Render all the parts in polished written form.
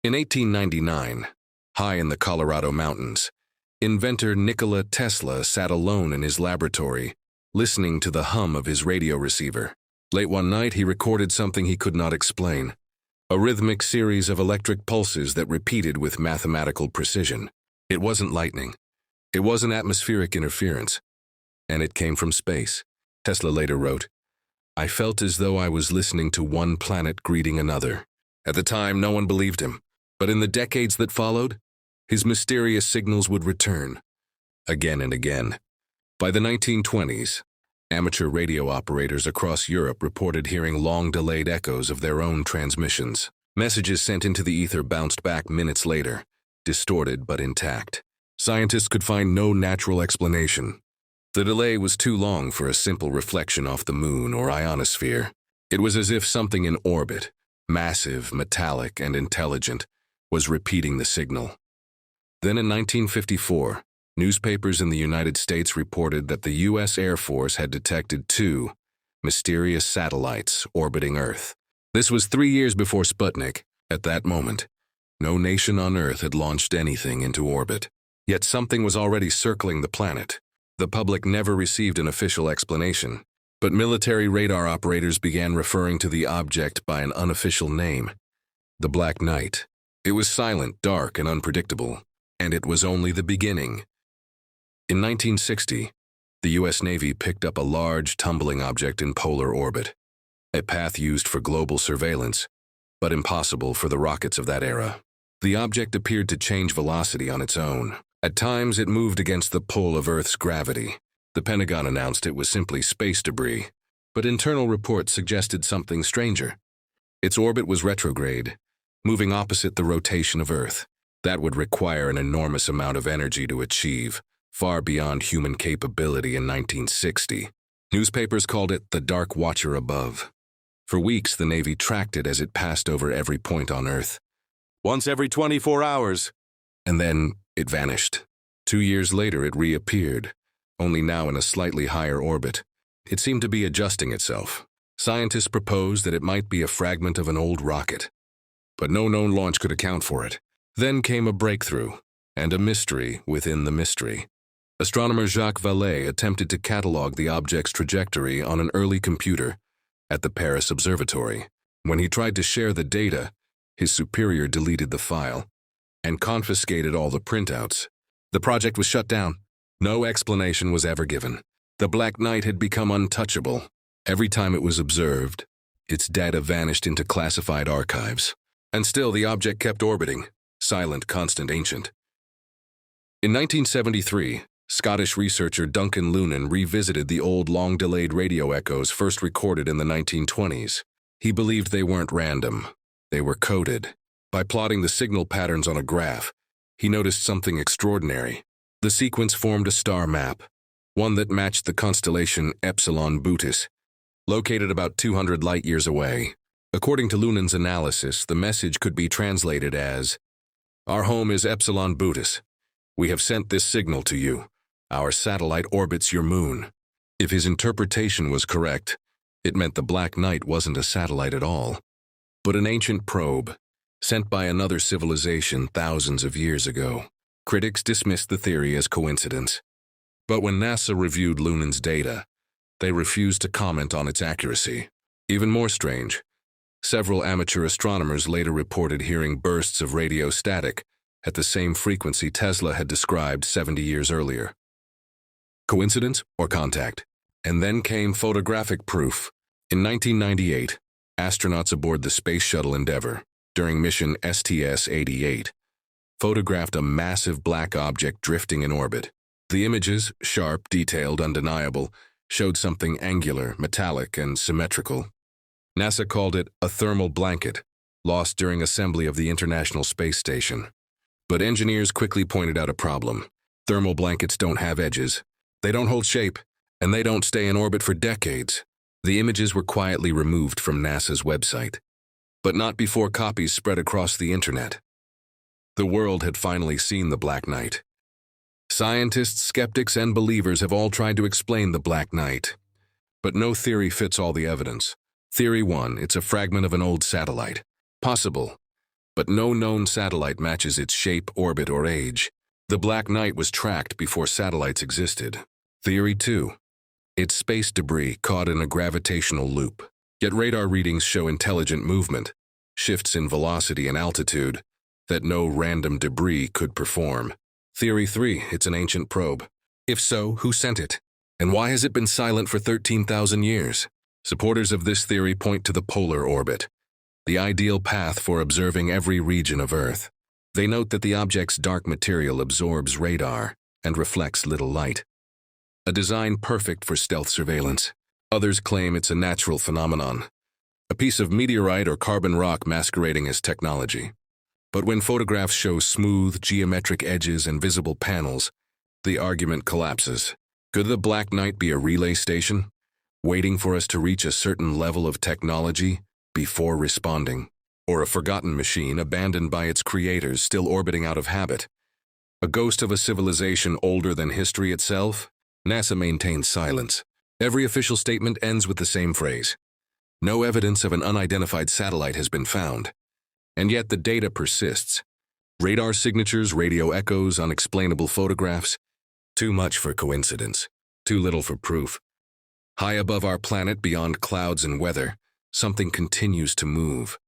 In 1899, high in the Colorado mountains, inventor Nikola Tesla sat alone in his laboratory, listening to the hum of his radio receiver. Late one night, he recorded something he could not explain, a rhythmic series of electric pulses that repeated with mathematical precision. It wasn't lightning. It wasn't atmospheric interference. And it came from space. Tesla later wrote, "I felt as though I was listening to one planet greeting another." At the time, no one believed him. But in the decades that followed, his mysterious signals would return, again and again. By the 1920s, amateur radio operators across Europe reported hearing long-delayed echoes of their own transmissions. Messages sent into the ether bounced back minutes later, distorted but intact. Scientists could find no natural explanation. The delay was too long for a simple reflection off the moon or ionosphere. It was as if something in orbit, massive, metallic, and intelligent, was repeating the signal. Then in 1954, newspapers in the United States reported that the U.S. Air Force had detected two mysterious satellites orbiting Earth. This was 3 years before Sputnik. At that moment, no nation on Earth had launched anything into orbit. Yet something was already circling the planet. The public never received an official explanation, but military radar operators began referring to the object by an unofficial name, the Black Knight. It was silent, dark, and unpredictable, and it was only the beginning. In 1960, the U.S. Navy picked up a large, tumbling object in polar orbit, a path used for global surveillance, but impossible for the rockets of that era. The object appeared to change velocity on its own. At times, it moved against the pull of Earth's gravity. The Pentagon announced it was simply space debris, but internal reports suggested something stranger. Its orbit was retrograde, moving opposite the rotation of Earth. That would require an enormous amount of energy to achieve, far beyond human capability in 1960. Newspapers called it the Dark Watcher above. For weeks, the Navy tracked it as it passed over every point on Earth. Once every 24 hours. And then it vanished. 2 years later, it reappeared, only now in a slightly higher orbit. It seemed to be adjusting itself. Scientists proposed that it might be a fragment of an old rocket, but no known launch could account for it. Then came a breakthrough, and a mystery within the mystery. Astronomer Jacques Vallée attempted to catalog the object's trajectory on an early computer at the Paris Observatory. When he tried to share the data, his superior deleted the file and confiscated all the printouts. The project was shut down. No explanation was ever given. The Black Knight had become untouchable. Every time it was observed, its data vanished into classified archives. And still the object kept orbiting, silent, constant, ancient. In 1973, Scottish researcher Duncan Lunan revisited the old long-delayed radio echoes first recorded in the 1920s. He believed they weren't random. They were coded. By plotting the signal patterns on a graph, he noticed something extraordinary. The sequence formed a star map, one that matched the constellation Epsilon Bootis, located about 200 light-years away. According to Lunan's analysis, the message could be translated as, "Our home is Epsilon Bootis. We have sent this signal to you. Our satellite orbits your moon." If his interpretation was correct, it meant the Black Knight wasn't a satellite at all, but an ancient probe, sent by another civilization thousands of years ago. Critics dismissed the theory as coincidence. But when NASA reviewed Lunan's data, they refused to comment on its accuracy. Even more strange, several amateur astronomers later reported hearing bursts of radio static at the same frequency Tesla had described 70 years earlier. Coincidence or contact? And then came photographic proof. In 1998, astronauts aboard the Space Shuttle Endeavour, during mission STS-88, photographed a massive black object drifting in orbit. The images, sharp, detailed, undeniable, showed something angular, metallic, and symmetrical. NASA called it a thermal blanket, lost during assembly of the International Space Station. But engineers quickly pointed out a problem. Thermal blankets don't have edges. They don't hold shape, and they don't stay in orbit for decades. The images were quietly removed from NASA's website, but not before copies spread across the internet. The world had finally seen the Black Knight. Scientists, skeptics, and believers have all tried to explain the Black Knight, but no theory fits all the evidence. Theory 1, it's a fragment of an old satellite. Possible, but no known satellite matches its shape, orbit, or age. The Black Knight was tracked before satellites existed. Theory 2. It's space debris caught in a gravitational loop. Yet radar readings show intelligent movement, shifts in velocity and altitude, that no random debris could perform. Theory 3. It's an ancient probe. If so, who sent it? And why has it been silent for 13,000 years? Supporters of this theory point to the polar orbit, the ideal path for observing every region of Earth. They note that the object's dark material absorbs radar and reflects little light, a design perfect for stealth surveillance. Others claim it's a natural phenomenon, a piece of meteorite or carbon rock masquerading as technology. But when photographs show smooth, geometric edges and visible panels, the argument collapses. Could the Black Knight be a relay station, waiting for us to reach a certain level of technology before responding? Or a forgotten machine abandoned by its creators, still orbiting out of habit? A ghost of a civilization older than history itself? NASA maintains silence. Every official statement ends with the same phrase: no evidence of an unidentified satellite has been found. And yet the data persists. Radar signatures, radio echoes, unexplainable photographs. Too much for coincidence, too little for proof. High above our planet, beyond clouds and weather, something continues to move.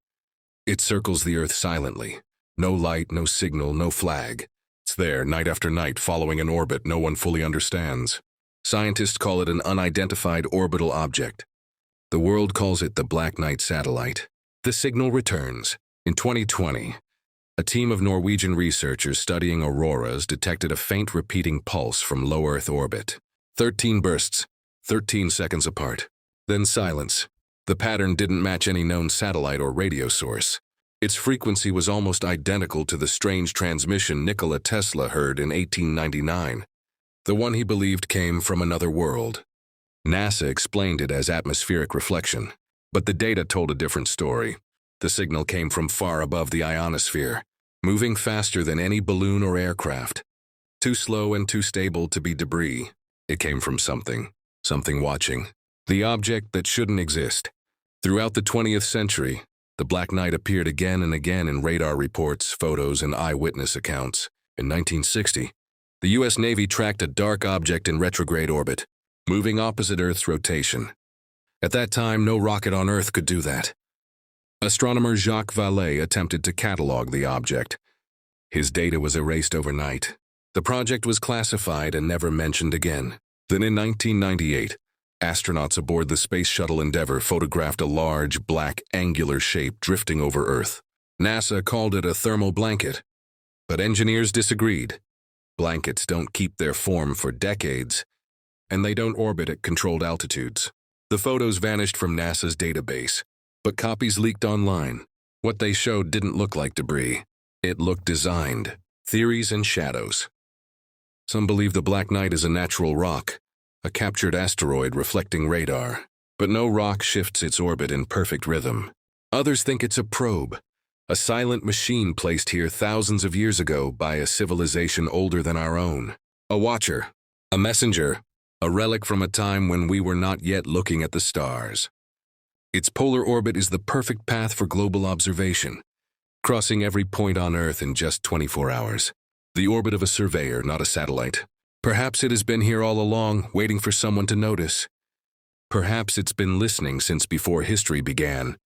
It circles the Earth silently. No light, no signal, no flag. It's there, night after night, following an orbit no one fully understands. Scientists call it an unidentified orbital object. The world calls it the Black Knight satellite. The signal returns. In 2020, a team of Norwegian researchers studying auroras detected a faint repeating pulse from low Earth orbit. 13 bursts, 13 seconds apart. Then silence. The pattern didn't match any known satellite or radio source. Its frequency was almost identical to the strange transmission Nikola Tesla heard in 1899, the one he believed came from another world. NASA explained it as atmospheric reflection, but the data told a different story. The signal came from far above the ionosphere, moving faster than any balloon or aircraft. Too slow and too stable to be debris. It came from something watching. The object that shouldn't exist. Throughout the 20th century, the Black Knight appeared again and again in radar reports, photos, and eyewitness accounts. In 1960, the U.S. Navy tracked a dark object in retrograde orbit, moving opposite Earth's rotation. At that time, no rocket on Earth could do that. Astronomer Jacques Vallée attempted to catalog the object. His data was erased overnight. The project was classified and never mentioned again. Then in 1998, astronauts aboard the Space Shuttle Endeavour photographed a large, black, angular shape drifting over Earth. NASA called it a thermal blanket, but engineers disagreed. Blankets don't keep their form for decades, and they don't orbit at controlled altitudes. The photos vanished from NASA's database, but copies leaked online. What they showed didn't look like debris. It looked designed. Theories and shadows. Some believe the Black Knight is a natural rock, a captured asteroid reflecting radar, but no rock shifts its orbit in perfect rhythm. Others think it's a probe, a silent machine placed here thousands of years ago by a civilization older than our own. A watcher, a messenger, a relic from a time when we were not yet looking at the stars. Its polar orbit is the perfect path for global observation, crossing every point on Earth in just 24 hours. The orbit of a surveyor, not a satellite. Perhaps it has been here all along, waiting for someone to notice. Perhaps it's been listening since before history began.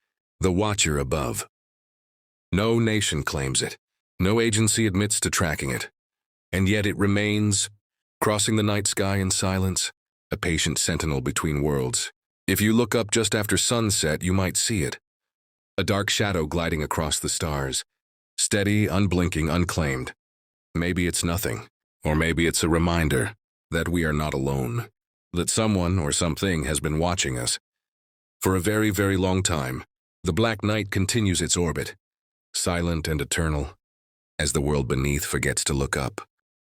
The watcher above. No nation claims it. No agency admits to tracking it. And yet it remains, crossing the night sky in silence, a patient sentinel between worlds. If you look up just after sunset, you might see it. A dark shadow gliding across the stars. Steady, unblinking, unclaimed. Maybe it's nothing. Or maybe it's a reminder that we are not alone. That someone or something has been watching us. For a very, very long time, the Black Knight continues its orbit, silent and eternal, as the world beneath forgets to look up.